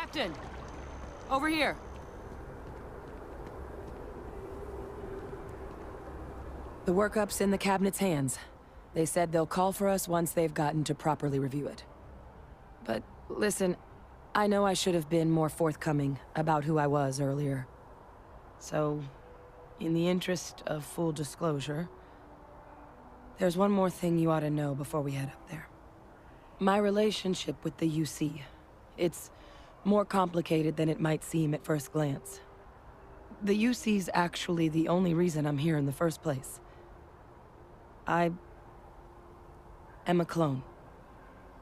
Captain! Over here! The workup's in the Cabinet's hands. They said they'll call for us once they've gotten to properly review it. But listen, I know I should have been more forthcoming about who I was earlier. So, in the interest of full disclosure, there's one more thing you ought to know before we head up there. My relationship with the UC. It's more complicated than it might seem at first glance. The UC's actually the only reason I'm here in the first place. I am a clone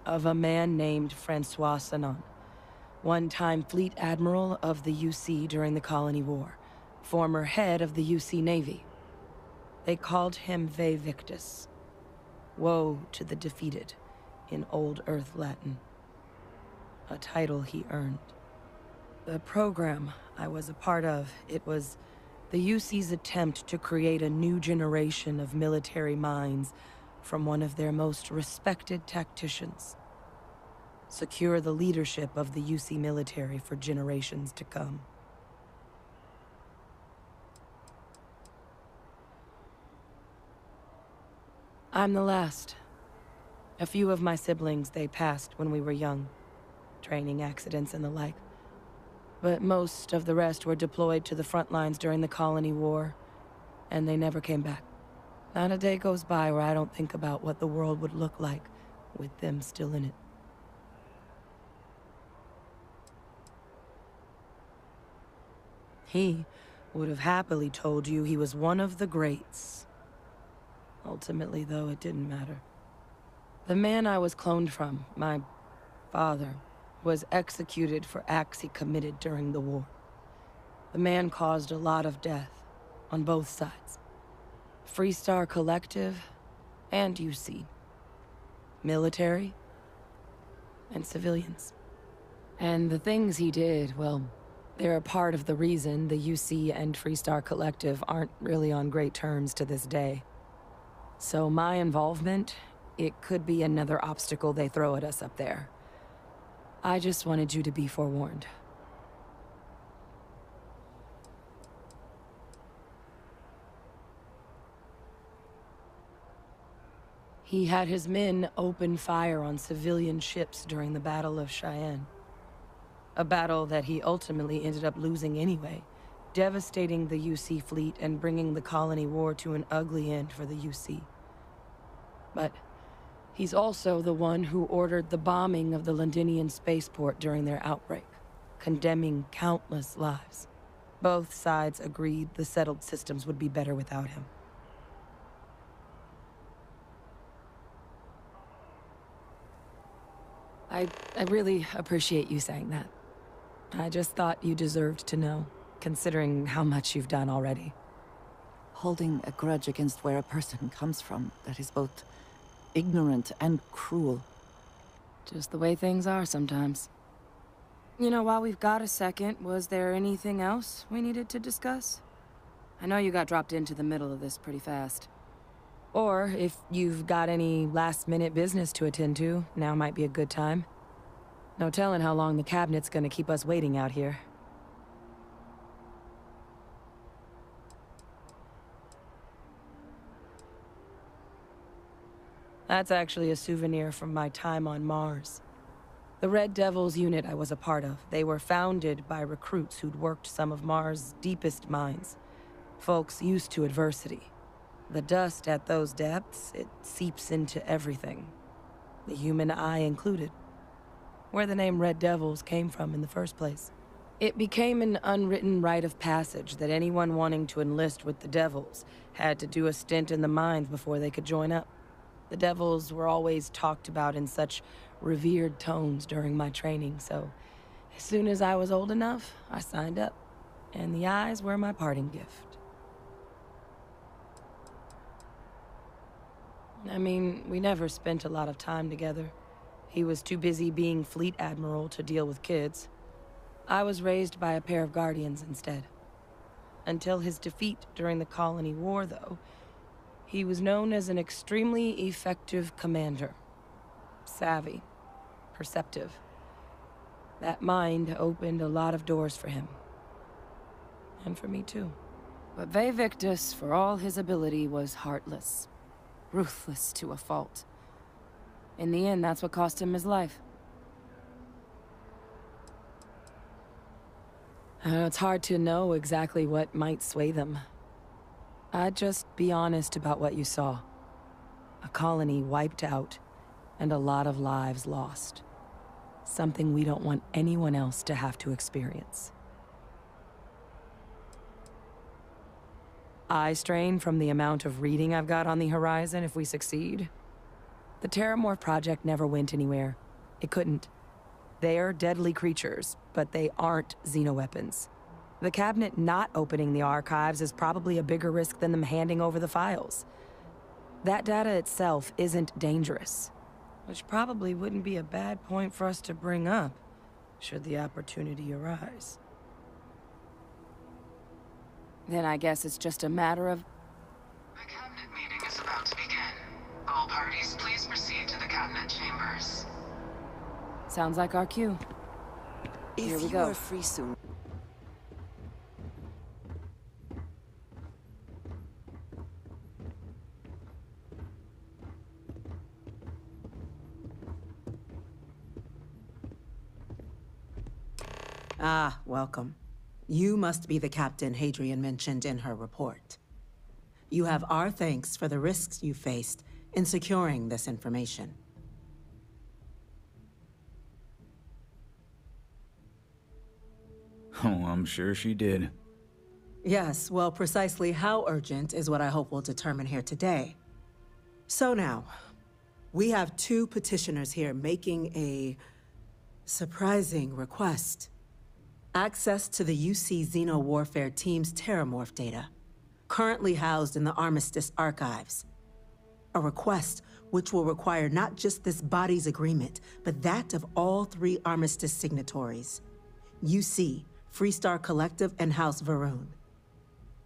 of a man named Francois Sanon, one-time fleet admiral of the UC during the Colony War, former head of the UC Navy. They called him Vae Victis. Woe to the defeated, in Old Earth Latin. A title he earned. The program I was a part of, it was the UC's attempt to create a new generation of military minds from one of their most respected tacticians. Secure the leadership of the UC military for generations to come. I'm the last. A few of my siblings, they passed when we were young. Training accidents and the like. But most of the rest were deployed to the front lines during the Colony War, and they never came back. Not a day goes by where I don't think about what the world would look like with them still in it. He would have happily told you he was one of the greats. Ultimately, though, it didn't matter. The man I was cloned from, my father, was executed for acts he committed during the war. The man caused a lot of death, on both sides. Freestar Collective, and UC. Military, and civilians. And the things he did, well, they're a part of the reason the UC and Freestar Collective aren't really on great terms to this day. So my involvement, it could be another obstacle they throw at us up there. I just wanted you to be forewarned. He had his men open fire on civilian ships during the Battle of Cheyenne. A battle that he ultimately ended up losing anyway, devastating the UC fleet and bringing the Colony War to an ugly end for the UC. But he's also the one who ordered the bombing of the Londinian spaceport during their outbreak, condemning countless lives. Both sides agreed the settled systems would be better without him. I really appreciate you saying that. I just thought you deserved to know, considering how much you've done already. Holding a grudge against where a person comes from, that is both ignorant and cruel. Just the way things are sometimes. You know, while we've got a second, was there anything else we needed to discuss? I know you got dropped into the middle of this pretty fast. Or, if you've got any last-minute business to attend to, now might be a good time. No telling how long the Cabinet's gonna keep us waiting out here. That's actually a souvenir from my time on Mars. The Red Devils unit I was a part of, they were founded by recruits who'd worked some of Mars' deepest mines. Folks used to adversity. The dust at those depths, it seeps into everything. The human eye included. Where the name Red Devils came from in the first place. It became an unwritten rite of passage that anyone wanting to enlist with the Devils had to do a stint in the mines before they could join up. The Devils were always talked about in such revered tones during my training, so as soon as I was old enough, I signed up. And the eyes were my parting gift. I mean, we never spent a lot of time together. He was too busy being Fleet Admiral to deal with kids. I was raised by a pair of guardians instead. Until his defeat during the Colony War, though, he was known as an extremely effective commander. Savvy. Perceptive. That mind opened a lot of doors for him. And for me too. But Ve Victus, for all his ability, was heartless. Ruthless to a fault. In the end, that's what cost him his life. It's hard to know exactly what might sway them. I'd just be honest about what you saw. A colony wiped out, and a lot of lives lost. Something we don't want anyone else to have to experience. Eye strain from the amount of reading I've got on the horizon if we succeed. The Terramorph project never went anywhere. It couldn't. They're deadly creatures, but they aren't xenoweapons. The cabinet not opening the archives is probably a bigger risk than them handing over the files. That data itself isn't dangerous, which probably wouldn't be a bad point for us to bring up, should the opportunity arise. Then I guess it's just a matter of... The cabinet meeting is about to begin. All parties, please proceed to the cabinet chambers. Sounds like our cue. Here we go. If you are free soon. Ah, welcome. You must be the captain Hadrian mentioned in her report. You have our thanks for the risks you faced in securing this information. Oh, I'm sure she did. Yes, well, precisely how urgent is what I hope we'll determine here today. So now, we have two petitioners here making a surprising request. Access to the UC Xeno Warfare Team's Terramorph data, currently housed in the Armistice archives. A request which will require not just this body's agreement, but that of all 3 Armistice signatories. UC, Freestar Collective, and House Va'ruun.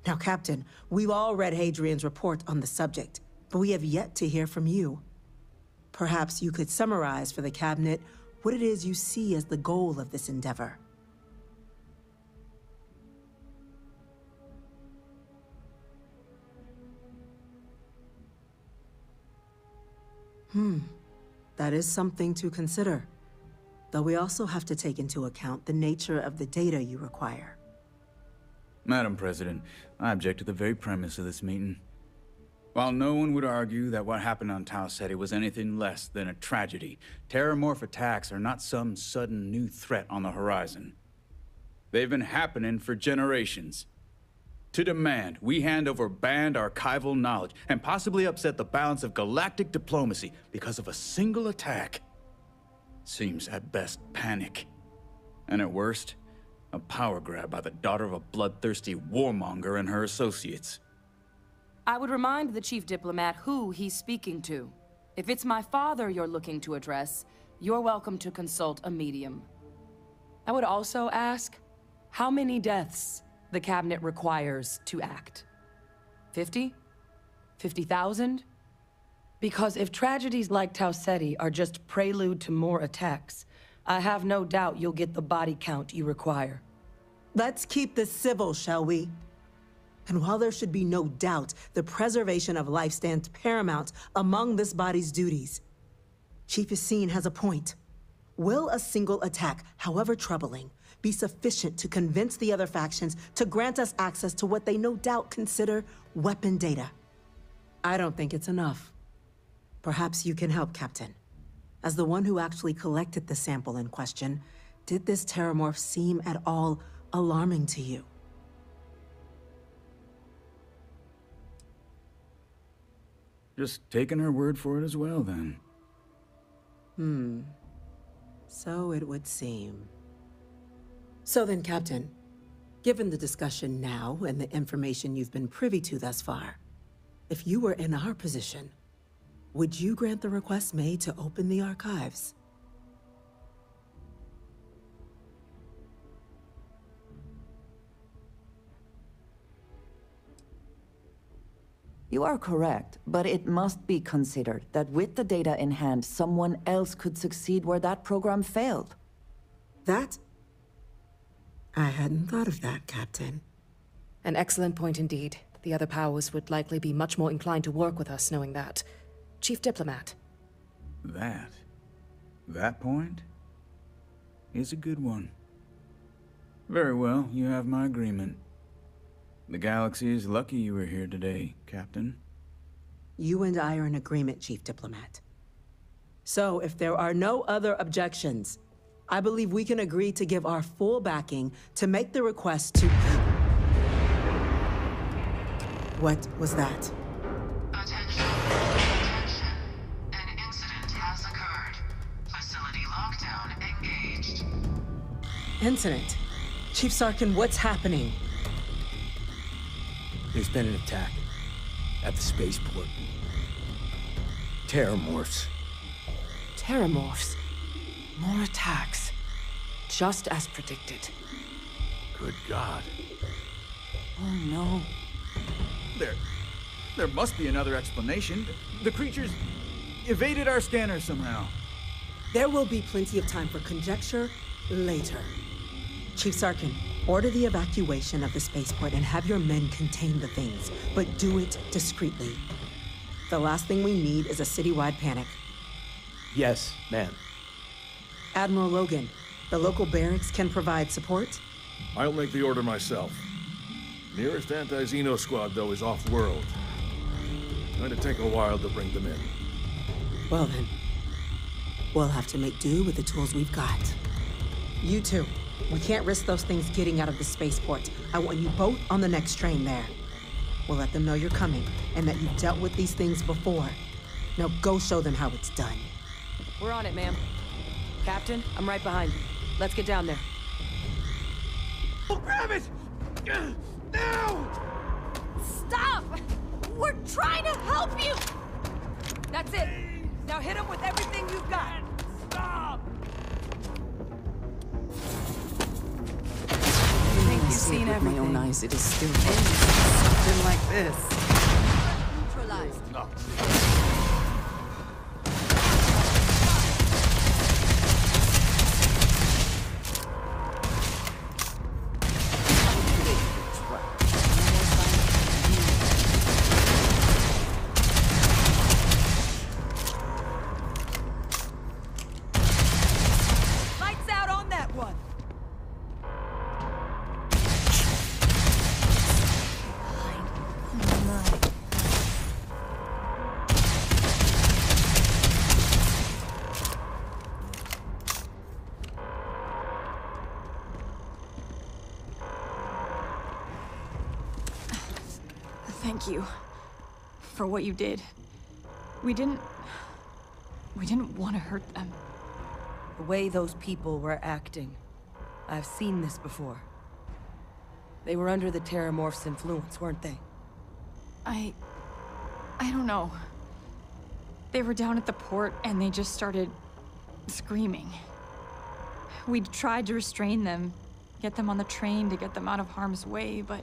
Now, Captain, we've all read Hadrian's report on the subject, but we have yet to hear from you. Perhaps you could summarize for the Cabinet what it is you see as the goal of this endeavor. That is something to consider. Though we also have to take into account the nature of the data you require. Madam President, I object to the very premise of this meeting. While no one would argue that what happened on Tau Ceti was anything less than a tragedy, Terramorph attacks are not some sudden new threat on the horizon. They've been happening for generations. To demand we hand over banned archival knowledge and possibly upset the balance of galactic diplomacy because of a single attack seems at best panic. And at worst, a power grab by the daughter of a bloodthirsty warmonger and her associates. I would remind the chief diplomat who he's speaking to. If it's my father you're looking to address, you're welcome to consult a medium. I would also ask, how many deaths the Cabinet requires to act? 50? 50,000? Because if tragedies like Tau Ceti are just prelude to more attacks, I have no doubt you'll get the body count you require. Let's keep this civil, shall we? And while there should be no doubt the preservation of life stands paramount among this body's duties, Chief Yassine has a point. Will a single attack, however troubling, be sufficient to convince the other factions to grant us access to what they no doubt consider weapon data? I don't think it's enough. Perhaps you can help, Captain. As the one who actually collected the sample in question, did this Terramorph seem at all alarming to you? Just taking her word for it as well, then. So it would seem. So then, Captain, given the discussion now and the information you've been privy to thus far, if you were in our position, would you grant the request made to open the archives? You are correct, but it must be considered that with the data in hand, someone else could succeed where that program failed. That... I hadn't thought of that, Captain. An excellent point indeed. The other powers would likely be much more inclined to work with us knowing that. Chief Diplomat. That point is a good one. Very well, you have my agreement. The galaxy is lucky you were here today, Captain. You and I are in agreement, Chief Diplomat. So, if there are no other objections, I believe we can agree to give our full backing to make the request to... What was that? Attention. Attention. An incident has occurred. Facility lockdown engaged. Incident? Chief Sarkin, what's happening? There's been an attack at the spaceport. Terramorphs. Terramorphs. More attacks. Just as predicted. Good God. Oh no. There must be another explanation. The creatures evaded our scanner somehow. There will be plenty of time for conjecture later. Chief Sarkin, order the evacuation of the spaceport and have your men contain the things, but do it discreetly. The last thing we need is a citywide panic. Yes, ma'am. Admiral Logan, the local barracks can provide support? I'll make the order myself. Nearest anti-Xeno squad, though, is off-world. Going to take a while to bring them in. Well then, we'll have to make do with the tools we've got. You two, we can't risk those things getting out of the spaceport. I want you both on the next train there. We'll let them know you're coming, and that you've dealt with these things before. Now go show them how it's done. We're on it, ma'am. Captain, I'm right behind you. Let's get down there. Oh, grab it! Now! Stop! We're trying to help you! That's it. Now hit him with everything you've got. Stop! You think you've See it seen with everything? my own eyes, it is still... Something like this. Neutralized. No. Lights out on that one. Thank you for what you did. We didn't want to hurt them. The way those people were acting. I've seen this before. They were under the Terramorph's influence, weren't they? I don't know. They were down at the port and they just started screaming. We tried to restrain them, get them on the train to get them out of harm's way, but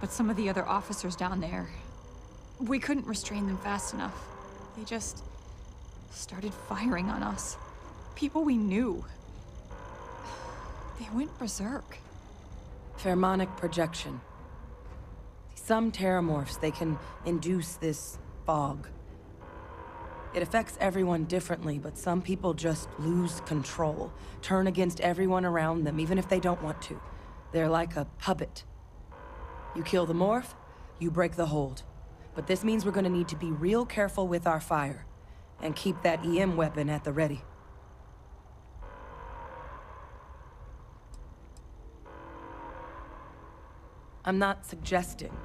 some of the other officers down there, we couldn't restrain them fast enough. They just started firing on us. People we knew. They went berserk. Pheromonic projection. Some Terramorphs, they can induce this fog. It affects everyone differently, but some people just lose control, turn against everyone around them, even if they don't want to. They're like a puppet. You kill the morph, you break the hold. But this means we're gonna need to be real careful with our fire, and keep that EM weapon at the ready. I'm not suggesting.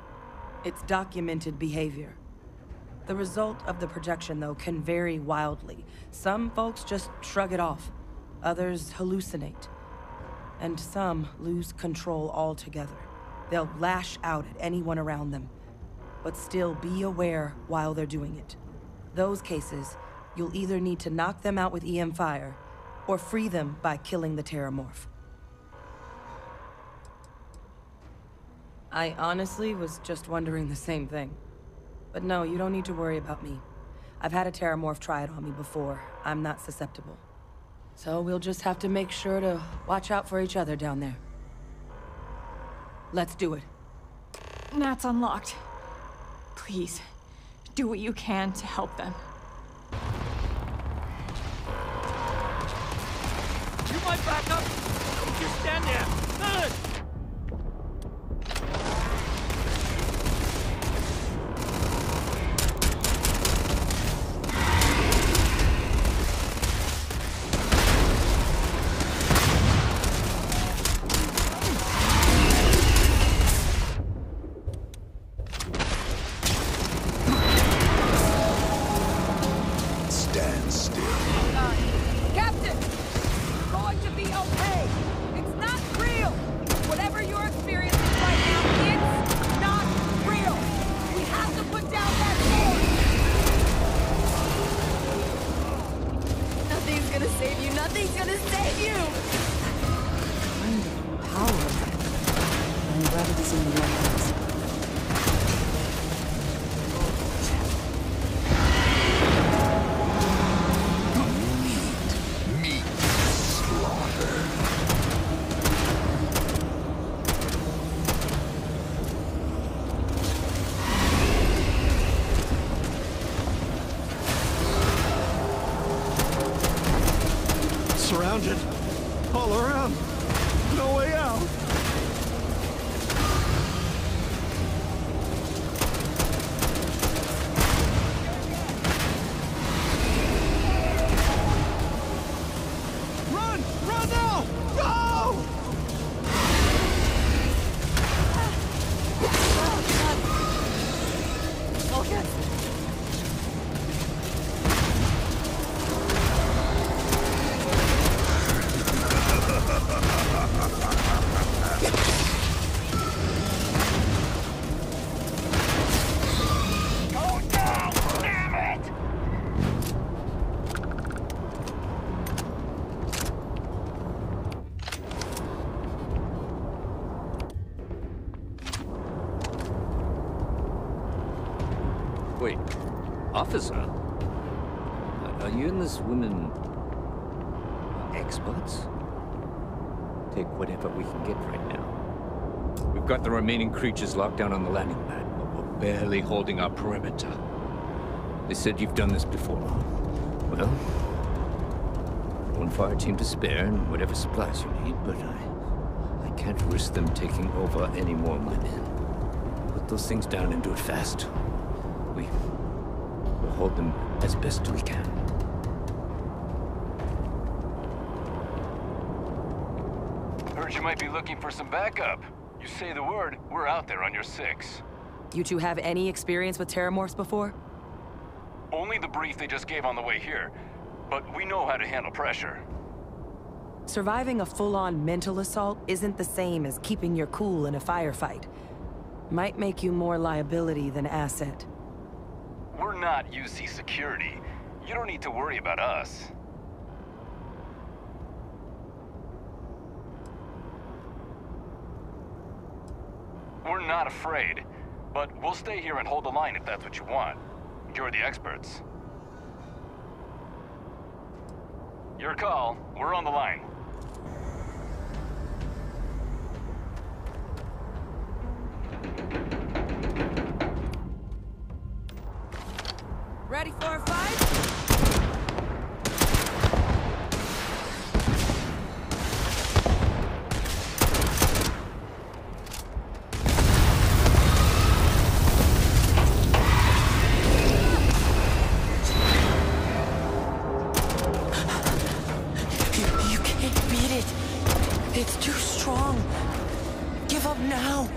It's documented behavior. The result of the projection, though, can vary wildly. Some folks just shrug it off. Others hallucinate. And some lose control altogether. They'll lash out at anyone around them. But still be aware while they're doing it. Those cases, you'll either need to knock them out with EM fire, or free them by killing the Terramorph. I honestly was just wondering the same thing. But no, you don't need to worry about me. I've had a Terramorph try it on me before. I'm not susceptible. So we'll just have to make sure to watch out for each other down there. Let's do it. Nat's unlocked. Please, do what you can to help them. You might back up! Don't just stand there! Good! Surrounded. All around. No way out. Run! Run now! Go! Focus! Wait, officer? Are you and this woman experts? Take whatever we can get right now. We've got the remaining creatures locked down on the landing pad, but we're barely holding our perimeter. They said you've done this before. Well, one fire team to spare and whatever supplies you need, but I can't risk them taking over any more of my men. Put those things down and do it fast. We'll hold them as best we can. Heard you might be looking for some backup. You say the word, we're out there on your 6. You two have any experience with Terramorphs before? Only the brief they just gave on the way here, but we know how to handle pressure. Surviving a full-on mental assault isn't the same as keeping your cool in a firefight. Might make you more liability than asset. We're not UC security. You don't need to worry about us. We're not afraid, but we'll stay here and hold the line if that's what you want. You're the experts. Your call. We're on the line. Ready for a fight? You can't beat it. It's too strong. Give up now.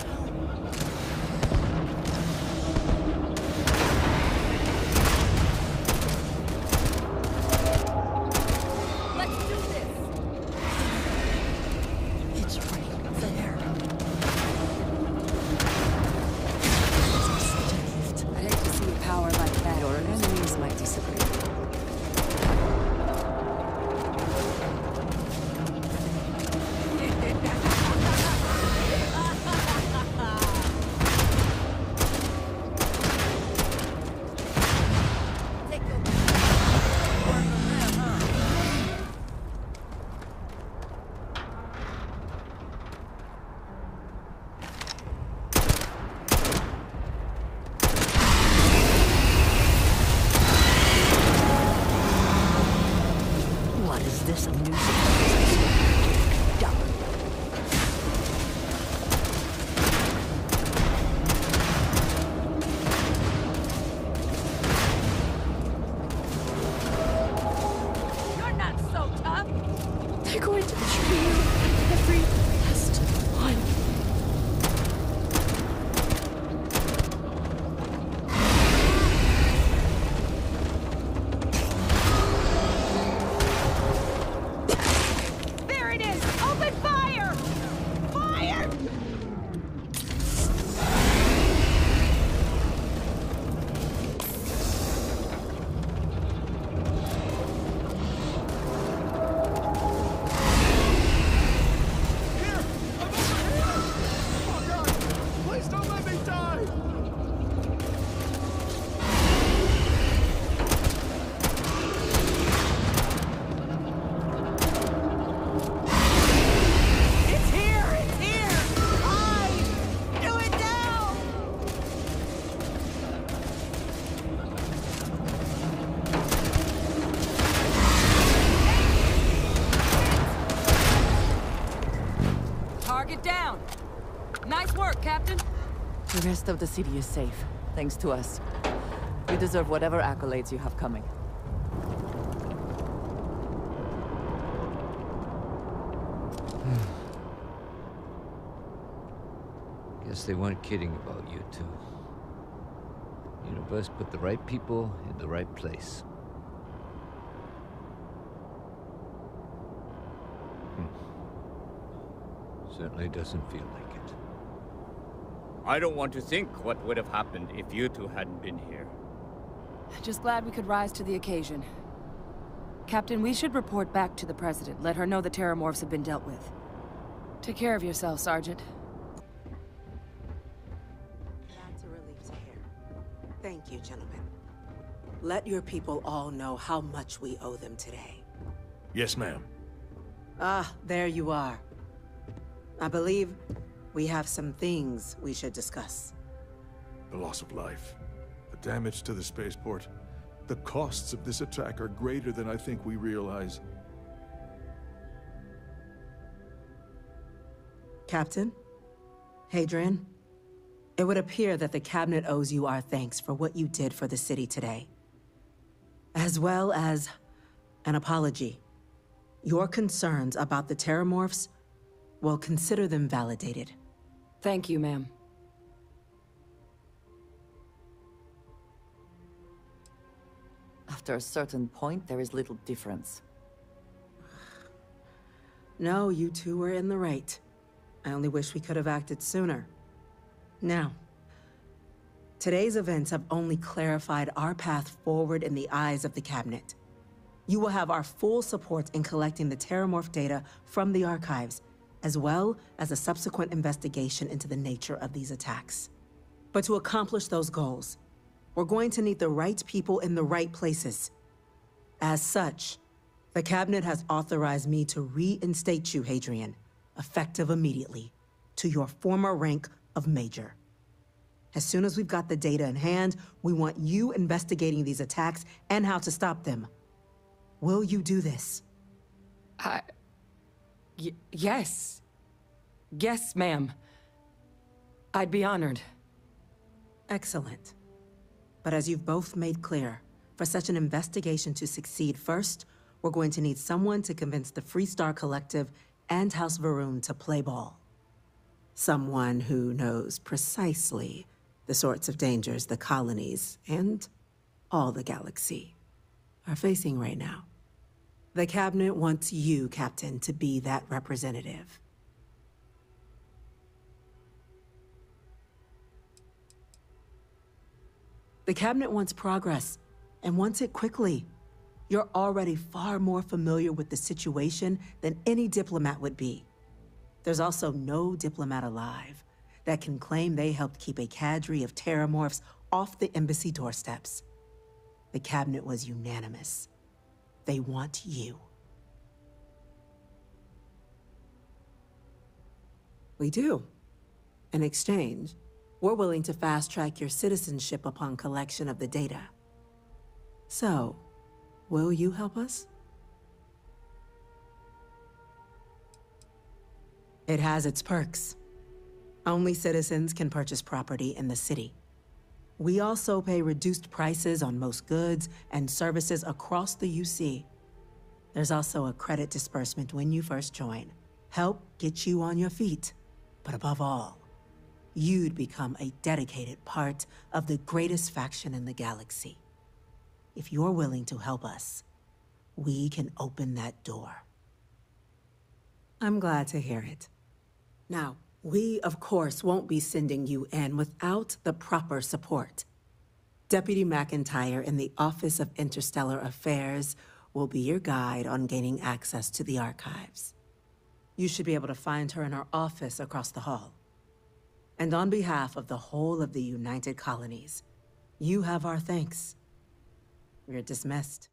down! Nice work, Captain. The rest of the city is safe, thanks to us. You deserve whatever accolades you have coming. Guess they weren't kidding about you two. Universe put the right people in the right place. Certainly doesn't feel like it. I don't want to think what would have happened if you two hadn't been here. Just glad we could rise to the occasion. Captain, we should report back to the President. Let her know the Terramorphs have been dealt with. Take care of yourself, Sergeant. That's a relief to hear. Thank you, gentlemen. Let your people all know how much we owe them today. Yes, ma'am. Ah, there you are. I believe we have some things we should discuss. The loss of life, the damage to the spaceport. The costs of this attack are greater than I think we realize. Captain? Hadrian? It would appear that the Cabinet owes you our thanks for what you did for the city today. As well as an apology. Your concerns about the Terramorphs, well, consider them validated. Thank you, ma'am. After a certain point, there is little difference. No, you two were in the right. I only wish we could have acted sooner. Now, today's events have only clarified our path forward in the eyes of the Cabinet. You will have our full support in collecting the Terramorph data from the archives, as well as a subsequent investigation into the nature of these attacks. But to accomplish those goals, we're going to need the right people in the right places. As such, the Cabinet has authorized me to reinstate you, Hadrian, effective immediately, to your former rank of Major. As soon as we've got the data in hand, we want you investigating these attacks and how to stop them. Will you do this? Yes. Yes, ma'am. I'd be honored. Excellent. But as you've both made clear, for such an investigation to succeed first, we're going to need someone to convince the Freestar Collective and House Va'ruun to play ball. Someone who knows precisely the sorts of dangers the colonies and all the galaxy are facing right now. The Cabinet wants you, Captain, to be that representative. The Cabinet wants progress, and wants it quickly. You're already far more familiar with the situation than any diplomat would be. There's also no diplomat alive that can claim they helped keep a cadre of Terramorphs off the embassy doorsteps. The Cabinet was unanimous. They want you. We do. In exchange, we're willing to fast-track your citizenship upon collection of the data. So, will you help us? It has its perks. Only citizens can purchase property in the city. We also pay reduced prices on most goods and services across the UC. There's also a credit disbursement when you first join. Help get you on your feet. But above all, you'd become a dedicated part of the greatest faction in the galaxy. If you're willing to help us, we can open that door. I'm glad to hear it. Now, we, of course, won't be sending you in without the proper support. Deputy McIntyre in the Office of Interstellar Affairs will be your guide on gaining access to the archives. You should be able to find her in her office across the hall. And on behalf of the whole of the United Colonies, you have our thanks. We're dismissed.